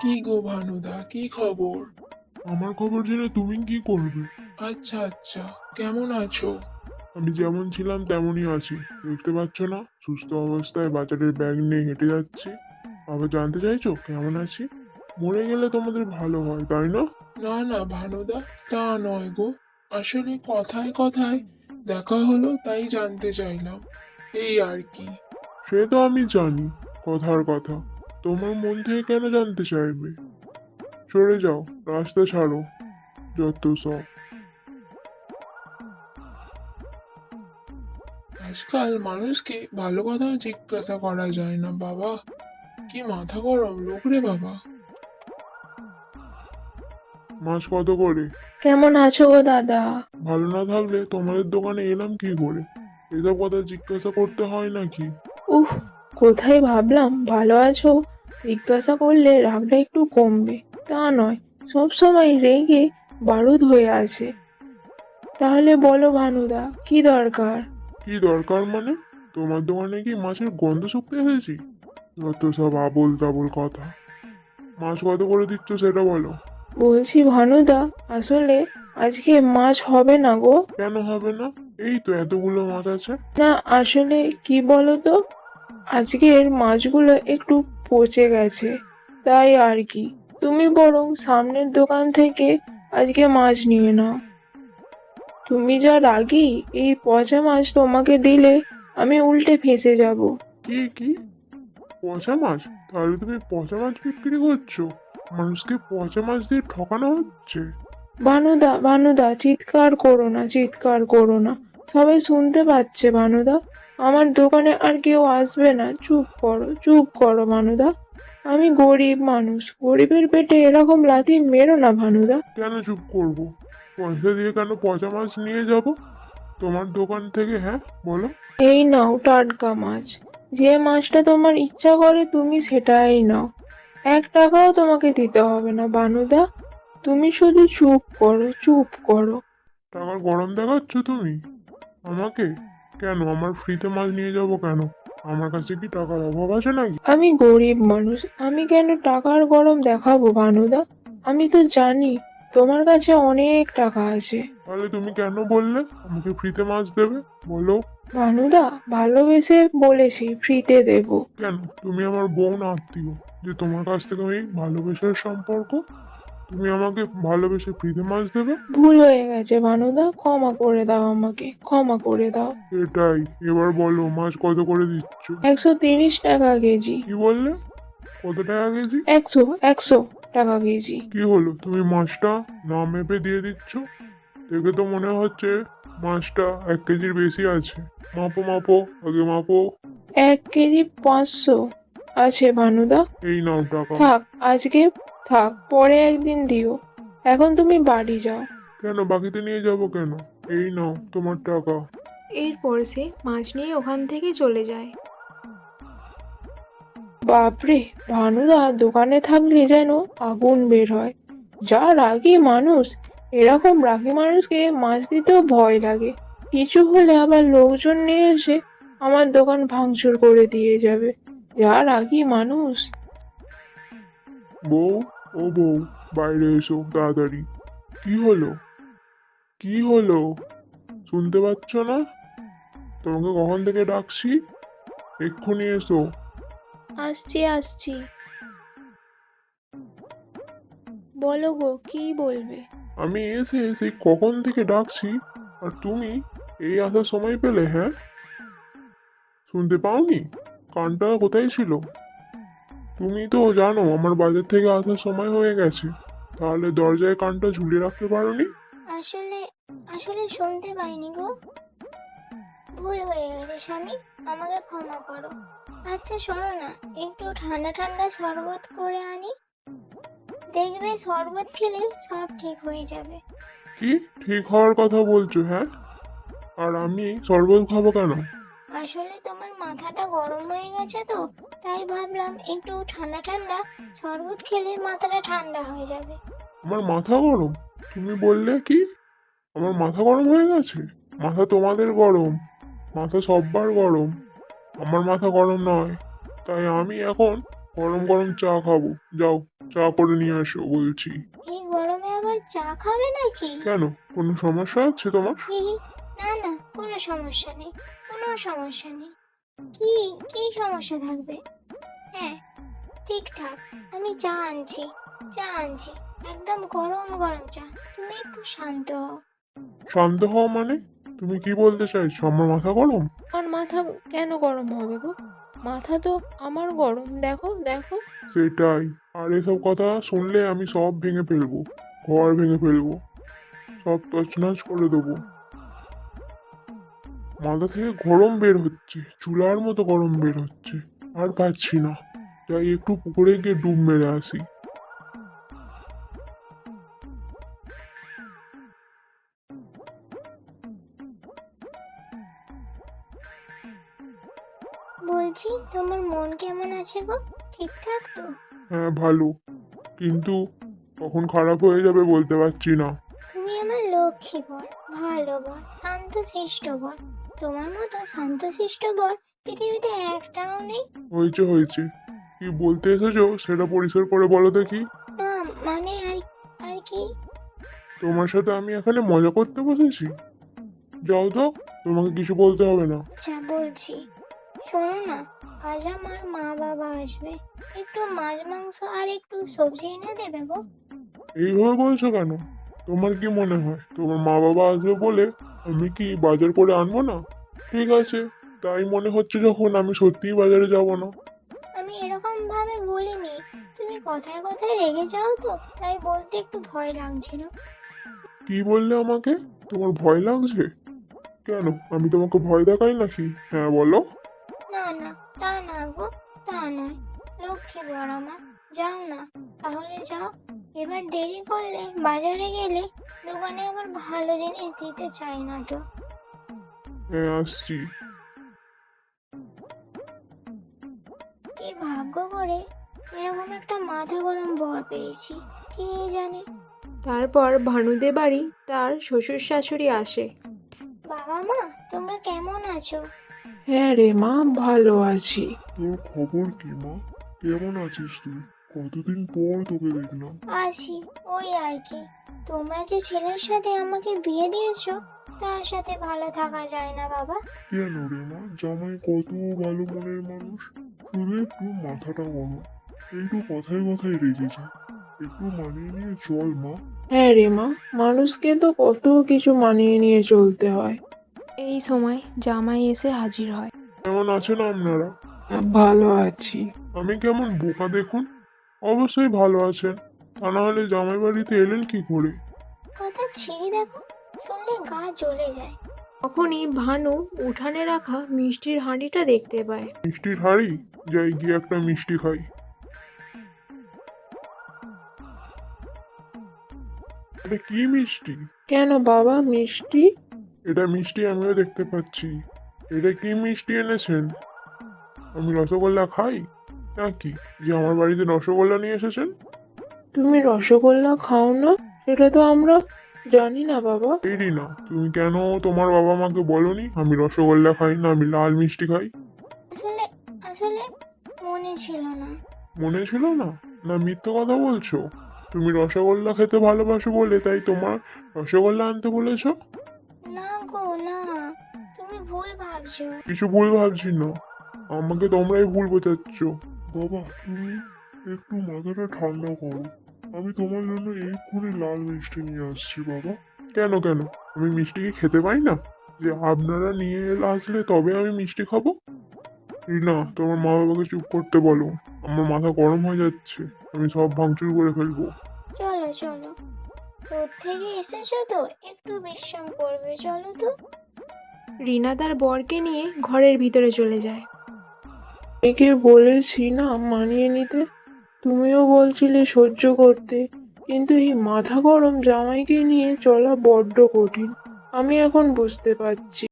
কি গো ভানুদা, কি খবর? আমার খবর জেনে তুমি কি করবে? আচ্ছা আচ্ছা, কেমন আছো? আমি যেমন ছিলাম তেমনই আছি। দেখতে পাচ্ছ না, সুস্থ অবস্থায় বাজারের ব্যাগ নিয়ে হেঁটে যাচ্ছি। আবার জানতে চাইছো কেমন আছি? মরে গেলে তোমাদের ভালো হয়, তাই না? না না ভানুদা, তা নয় গো। আসলে কথায় কথায় দেখা হলো তাই জানতে চাইলাম, এই আর কি। সে তো আমি জানি, কথার কথা। তোমার মন থেকে কেন জানতে চাইবে? সরে যাও, রাস্তা ছাড়ো, যত সব। আজকাল মানুষকে ভালো কথাও জিজ্ঞাসা করা যায় না বাবা। কি মাথা গরম লোক রে বাবা। মাছ কত করে? কেমন আছো গো দাদা? ভালো না থাকলে তোমাদের দোকানে এলাম কি করে? এসব কথা জিজ্ঞাসা করতে হয় নাকি? উফ, কোথায় ভাবলাম ভালো আছো জিজ্ঞাসা করলে রাগটা একটু কমবে, তা নয়, সব সময় রেগে বারুদ হয়ে আছে। তাহলে বলো ভানুদা, কি দরকার? কি দরকার মানে? তোমার দোকানে কি মাছের গন্ধ শুকতে এসেছি? যত সব আবোল তাবোল কথা। মাছ কত করে দিচ্ছ সেটা বলো। বলছি ভানুদা, আসলে আজকে মাছ হবে না গো। কেন হবে না? এই তো এতগুলো মাছ আছে। না, আসলে কি বলো তো, আজকের মাছগুলো একটু পচে গেছে, তাই আর কি। তুমি বরং সামনের দোকান থেকে আজকে মাছ নিয়ে নাও। তুমি যা রাগী, এই পচা মাছ তোমাকে দিলে আমি উল্টে ফেঁসে যাব। কি কি? পচা মাছ? তাহলে তুমি পচা মাছ বিক্রি করছো? মানুষকে পচা মাছ দিয়ে ঠকানো হচ্ছে। ভানুদা ভানুদা, চিৎকার করো না, চিৎকার করো না, সবাই শুনতে পাচ্ছে ভানুদা। আমার দোকানে আর কেউ আসবে না, চুপ করো, চুপ করো ভানুদা। আমি গরিব মানুষ, গরিবের পেটে এরকম লাথি মেরো না ভানুদা। কেন চুপ করবো? পয়সা দিয়ে কেন পচা মাছ নিয়ে যাব তোমার দোকান থেকে? হ্যাঁ, বলো। এই নাও টাটকা মাছ, যে মাছটা তোমার ইচ্ছা করে তুমি সেটাই নাও। 1 টাকাও তোমাকে দিতে হবে না ভানুদা, তুমি শুধু চুপ করো, চুপ করো। টাকার গরম দেখাচ্ছ তুমি আমাকে? কেন আমার ফ্রিতে মাছ নিয়ে যাব কেন? আমার কাছে কি টাকার অভাব আছে নাকি? আমি গরিব মানুষ, আমি কেন টাকার গরম দেখাবো ভানুদা? আমি তো জানি তোমার কাছে অনেক টাকা আছে। তাহলে তুমি কেন বললে আমাকে ফ্রিতে মাছ দেবে? বলো। ভানুদা, ভালোবেসে বলেছি ফ্রিতে দেব। কেন? তুমি আমার বোন আত্মীয়, যে তোমার কাছ থেকে আমি ভালোবাসার সম্পর্ক, তুমি আমাকে ভালোবেসে ফ্রিতে মাছ দেবে? ভুল হয়ে গেছে ভানুদা, ক্ষমা করে দাও আমাকে, ক্ষমা করে দাও। এটাই। এবার বলো মাছ কত করে দিচ্ছ? 130 টাকা কেজি। কি বললে? কত টাকা কেজি? 100 টাকা কেজি। কি হলো, তুমি মাছটা না মেপে দিয়ে দিচ্ছ? দেখে তো মনে হচ্ছে মাছটা 1 কেজির বেশি আছে। মাপো মাপো, আগে মাপো। 1 কেজি 500 আছে ভানুদা। এই নাও টাকা। থাক, আজকে থাক, পরে একদিন দিও। এখন তুমি বাড়ি যাও। কেন, বাকিতে নিয়ে যাব কেন? এই নাও তোমার টাকা। এরপর সে মাছ নিয়ে ওখান থেকে চলে যায়। বাপরে, ভানুদা দোকানে থাকলে যেন আগুন বের হয়। যা রাগী মানুষ, এরকম রাগী মানুষকে মাছ দিতেও ভয় লাগে। কিছু হলে আবার লোকজন নিয়ে এসে আমার দোকান ভাঙচুর করে দিয়ে যাবে। যা রাগী মানুষ। বউ, ও বউ, বাইরে এসো তাড়াতাড়ি। কি হলো? কি হলো? শুনতে পাচ্ছ না? তোমাকে কখন থেকে ডাকছি, এক্ষুনি এসো। আসছি আসছি, বলো গো, কি বলবে? আমি এসে সেই কখন থেকে ডাকছি, আর তুমি এই আসার সময় পেলে? হ্যাঁ, শুনতে পাওনি? কানটা কোথায় ছিল? তুমি তো জানো আমার বাজার থেকে আসার সময় হয়ে গেছে, তাহলে দরজায় কানটা ঝুলিয়ে রাখতে পারোনি? আসলে আসলে শুনতে পাইনি গো। ভুল হয়ে গেছে স্বামী, আমাকে ক্ষমা করো। আচ্ছা শোনো না, একটু ঠান্ডা ঠান্ডা শরবত করে আনি, দেখবে শরবত খেলে সব ঠিক হয়ে যাবে। কি ঠিক হওয়ার কথা বলছো? হ্যাঁ, আর আমি শরবত খাবো কেন? আসলে তোমার মাথাটা গরম হয়ে গেছে তো, তাই ভাবলাম একটু ঠান্ডা ঠান্ডা শরবত খেলে মাথাটা ঠান্ডা হয়ে যাবে। আমার মাথা গরম? তুমি বললে কি আমার মাথা গরম হয়ে গেছে? মাথা তোমাদের গরম, মাথা সববার গরম, আমার মাথা গরম নয়। তাই আমি এখন গরম গরম চা খাবো, যাও চা করে নিয়ে আসো বলছি। এই গরমে আবার চা খাবে নাকি? কেন, কোনো সমস্যা আছে তোমার? হি হি, না না, কোনো সমস্যা নেই, কোনো সমস্যা নেই। কি কি সমস্যা থাকবে? হ্যাঁ, ঠিকঠাক, আমি চা আনছি, চা আনছি, একদম গরম গরম চা। তুমি একটু শান্ত হও। শান্ত হওয়া মানে? তুমি কি বলতে চাইছো, আমার মাথা গরম? আমার মাথা কেন গরম হবে গো? মাথা তো আমার গরম, দেখো দেখো। সেটাই, আর এসব কথা শুনলে আমি সব ভেঙে ফেলবো, ঘর ভেঙে ফেলবো, সব তছনছ করে দেবো। মাথা থেকে গরম বের হচ্ছে, চুলার মতো গরম বের হচ্ছে, আর পাচ্ছি না। যাই একটু পুকুরে গিয়ে ডুব মেরে আসি। বলছি, তোমার মন কেমন আছে গো? ঠিকঠাক তো? হ্যাঁ ভালো, কিন্তু কখন খারাপ হয়ে যাবে বলতে পারছি না। তুমি আমার লক্ষ্মী বর, ভালো বর, শান্তশিষ্ট বর। তোমার মতো শান্তশিষ্ট বর পৃথিবীতে একটাও নেই। হয়েছে হয়েছে, কি বলতে এসেছো সেটা পরিষ্কার করে বলো দেখি। না, মানে আর আর কি? তোমার সাথে আমি এখানে মজা করতে বসেছি? যাও তো, তোমাকে কিছু বলতে হবে না। আচ্ছা বলছি, শোনো না, আজ আমার মা বাবা আসবে, একটু মাছ মাংস আর একটু সবজি এনে দেবে গো। এইভাবে বলছো কেন? তোমার কি মনে হয় তোমার মা বাবা আসবে বলে আমি কি বাজার করে আনবো না? ঠিক আছে, তাই মনে হচ্ছে যখন আমি সত্যিই বাজারে যাব না। আমি এরকম ভাবে বলিনি, তুমি কথায় কথায় রেগে যাও তো, তাই বলতে একটু ভয় লাগছিল। কি বললে আমাকে? তোমার ভয় লাগছে? কেন, আমি তোমাকে ভয় দেখাই নাকি? হ্যাঁ বলো। না না, তা না গো, তা নয়। লক্ষ্মী বর আমার, যাও না, তাহলে যাও। এবার দেরি করলে বাজারে গেলে দোকানে আবার ভালো জিনিস দিতে চাই না তো। হ্যাঁ আসছি। কি ভাগ্য করে এরকম একটা মাথা গরম বর পেয়েছি, কে জানে। তারপর ভানুদের বাড়ি তার শ্বশুর শাশুড়ি আসে। বাবা মা, তোমরা কেমন আছো? হ্যাঁ রে মা, ভালো আছি। তোর খবর কি মা? কেমন আছিস তুই? কতদিন পর তোকে দেখলাম। আছি, ওই আর কি। তোমরা যে ছেলের সাথে আমাকে বিয়ে দিয়েছো, তার সাথে ভালো থাকা যায় না বাবা। কেন রে মা, জামাই কত ভালো মনের মানুষ, শুধু একটু মাথাটা গরম, একটু কথায় কথায় রেগে যায়, একটু মানিয়ে নিয়ে চল মা। হ্যাঁ রে মা, মানুষকে তো কত কিছু মানিয়ে নিয়ে চলতে হয়। এই সময় জামাই এসে হাজির হয়। কেমন আছেন আপনারা? ভালো আছি। আমি কেমন বোকা দেখুন। অবশ্যই ভালো আছেন, তা না হলে জামাই বাড়িতে এলেন কি করে? কথা ছিঁড়ি দেখো, শুনলে গা জ্বলে যায়। তখনই ভানু উঠানে রাখা মিষ্টির হাঁড়িটা দেখতে পায়। মিষ্টির হাড়ি, যাই গিয়ে একটা মিষ্টি খাই। এটা কি মিষ্টি? কেন বাবা, মিষ্টি? এটা মিষ্টি আমিও দেখতে পাচ্ছি। এটা কি মিষ্টি এনেছেন? আমি রসগোল্লা খাই নাকি, যে আমার বাড়িতে রসগোল্লা নিয়ে এসেছেন? তুমি রসগোল্লা খাও না? সেটা তো আমরা জানি না বাবা। এই রিনা, তুমি কেন তোমার বাবা মাকে বলনি আমি রসগোল্লা খাই না, আমি লাল মিষ্টি খাই? আসলে আসলে মনে ছিল না। মনে ছিল না? না মিথ্যে কথা বলছো? তুমি রসগোল্লা খেতে ভালোবাসো বলে তাই তোমার রসগোল্লা আনতে বলেছো? না গো না, তুমি ভুল ভাবছো। কিছু ভুল ভাবছি না, আমাকে তোমরাই ভুল বোঝাচ্ছ। বাবা তুমি একটু মাথাটা ঠান্ডা করো, আমি তোমার জন্য এক্ষুনি লাল মিষ্টি নিয়ে আসছি বাবা। কেন কেন, আমি মিষ্টি কি খেতে পাই না? যে আপনারা নিয়ে আসলে তবে আমি মিষ্টি খাবো? না, তোমার মা বাবাকে চুপ করতে বলো, আমার মাথা গরম হয়ে যাচ্ছে, আমি সব ভাঙচুর করে ফেলবো। চলো চলো, রোদ থেকে এসেছো তো, একটু বিশ্রাম করবে, চলো তো। রিনা তার বরকে নিয়ে ঘরের ভিতরে চলে যায়। একে বলেছি না মানিয়ে নিতে, তুমিও বলছিলে সহ্য করতে, কিন্তু এই মাথা গরম জামাইকে নিয়ে চলা বড্ড কঠিন। আমি এখন বুঝতে পারছি।